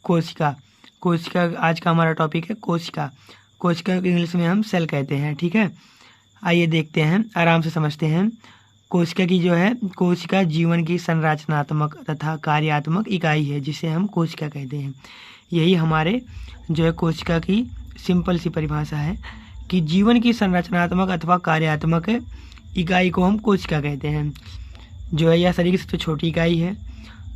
कोशिका। कोशिका आज का हमारा टॉपिक है कोशिका। कोशिका को इंग्लिश में हम सेल कहते हैं, ठीक है। आइए देखते हैं, आराम से समझते हैं। कोशिका की जो है, कोशिका जीवन की संरचनात्मक तथा कार्यात्मक इकाई है, जिसे हम कोशिका कहते हैं। यही हमारे जो है कोशिका की सिंपल सी परिभाषा है कि जीवन की संरचनात्मक अथवा कार्यात्मक इकाई को हम कोशिका कहते हैं। जो है यह शरीर की सबसे छोटी इकाई है।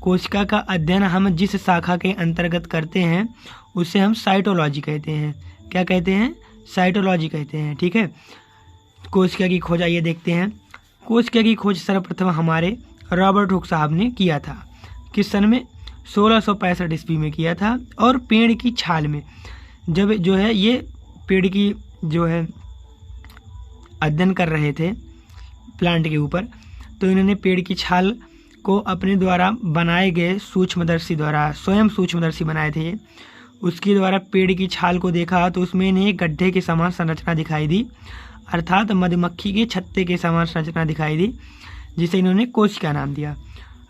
कोशिका का अध्ययन हम जिस शाखा के अंतर्गत करते हैं उसे हम साइटोलॉजी कहते हैं। क्या कहते हैं? साइटोलॉजी कहते हैं, ठीक है। कोशिका की खोज आइए देखते हैं। कोशिका की खोज सर्वप्रथम हमारे रॉबर्ट हुक साहब ने किया था। किस सन में? 1665 ईस्वी में किया था। और पेड़ की छाल में, जब जो है ये पेड़ की जो है अध्ययन कर रहे थे प्लांट के ऊपर, तो इन्होंने पेड़ की छाल को अपने द्वारा बनाए गए सूक्ष्मदर्शी द्वारा, स्वयं सूक्ष्मदर्शी बनाए थे, उसके द्वारा पेड़ की छाल को देखा तो उसमें इन्हें गड्ढे के समान संरचना दिखाई दी, अर्थात मधुमक्खी के छत्ते के समान संरचना दिखाई दी, जिसे इन्होंने कोशिका नाम दिया।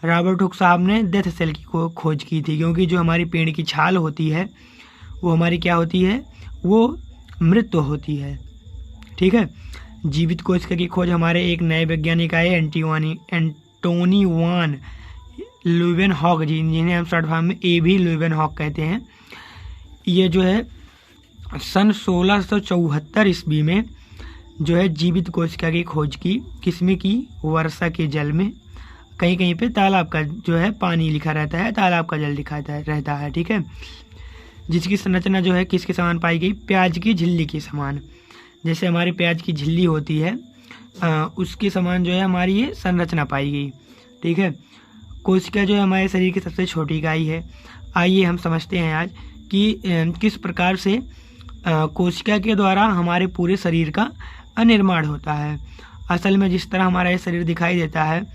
रॉबर्ट हुक साहब ने डेथ सेल की खोज की थी, क्योंकि जो हमारी पेड़ की छाल होती है वो हमारी क्या होती है? वो मृत होती है, ठीक है। जीवित कोशिका की खोज हमारे एक नए वैज्ञानिक आए, एंटोनी वान ल्यूवेनहॉक जी, जिन्हें हम शॉर्ट फॉर्म में A.V. ल्यूवेनहॉक कहते हैं। ये जो है सन 1674 ईस्वी में जो है जीवित कोशिका की खोज की। किसमें की? वर्षा के जल में। कहीं कहीं पे तालाब का जो है पानी लिखा रहता है, तालाब का जल लिखा रहता है, ठीक है। जिसकी संरचना जो है किसके समान पाई गई? प्याज की झिल्ली के समान। जैसे हमारी प्याज की झिल्ली होती है उसके समान जो है हमारी ये संरचना पाई गई, ठीक है। कोशिका जो है हमारे शरीर की सबसे छोटी इकाई है। आइए हम समझते हैं आज कि किस प्रकार से कोशिका के द्वारा हमारे पूरे शरीर का निर्माण होता है। असल में जिस तरह हमारा ये शरीर दिखाई देता है,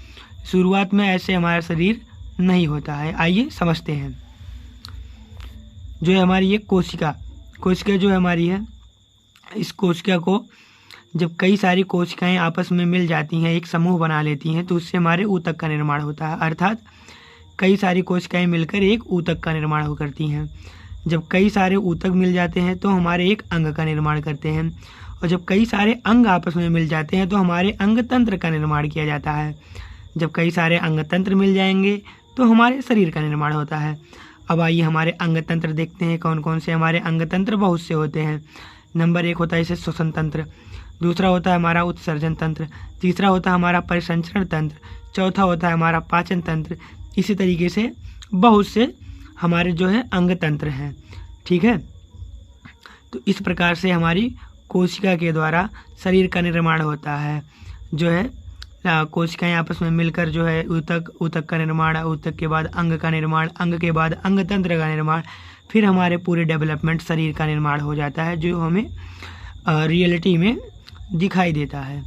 शुरुआत में ऐसे हमारा शरीर नहीं होता है। आइए समझते हैं। जो है हमारी ये कोशिका जो हमारी है, इस कोशिका को जब कई सारी कोशिकाएं आपस में मिल जाती हैं, एक समूह बना लेती हैं, तो उससे हमारे ऊतक का निर्माण होता है। अर्थात कई सारी कोशिकाएं मिलकर एक ऊतक का निर्माण करती हैं। जब कई सारे ऊतक मिल जाते हैं तो हमारे एक अंग का निर्माण करते हैं, और जब कई सारे अंग आपस में मिल जाते हैं तो हमारे अंग तंत्र का निर्माण किया जाता है। जब कई सारे अंग तंत्र मिल जाएंगे तो हमारे शरीर का निर्माण होता है। अब आइए हमारे अंग तंत्र देखते हैं कौन कौन से हमारे अंग तंत्र। बहुत से होते हैं। नंबर 1 होता है इसे श्वसन तंत्र, दूसरा होता है हमारा उत्सर्जन तंत्र, तीसरा होता है हमारा परिसंचरण तंत्र, चौथा होता है हमारा पाचन तंत्र। इसी तरीके से बहुत से हमारे जो है अंग तंत्र हैं, ठीक है। तो इस प्रकार से हमारी कोशिका के द्वारा शरीर का निर्माण होता है। जो है कोशिकाएं आपस में मिलकर जो है ऊतक का निर्माण, ऊतक के बाद अंग का निर्माण, अंग के बाद अंग तंत्र का निर्माण, फिर हमारे पूरे डेवलपमेंट शरीर का निर्माण हो जाता है, जो हमें रियलिटी में दिखाई देता है।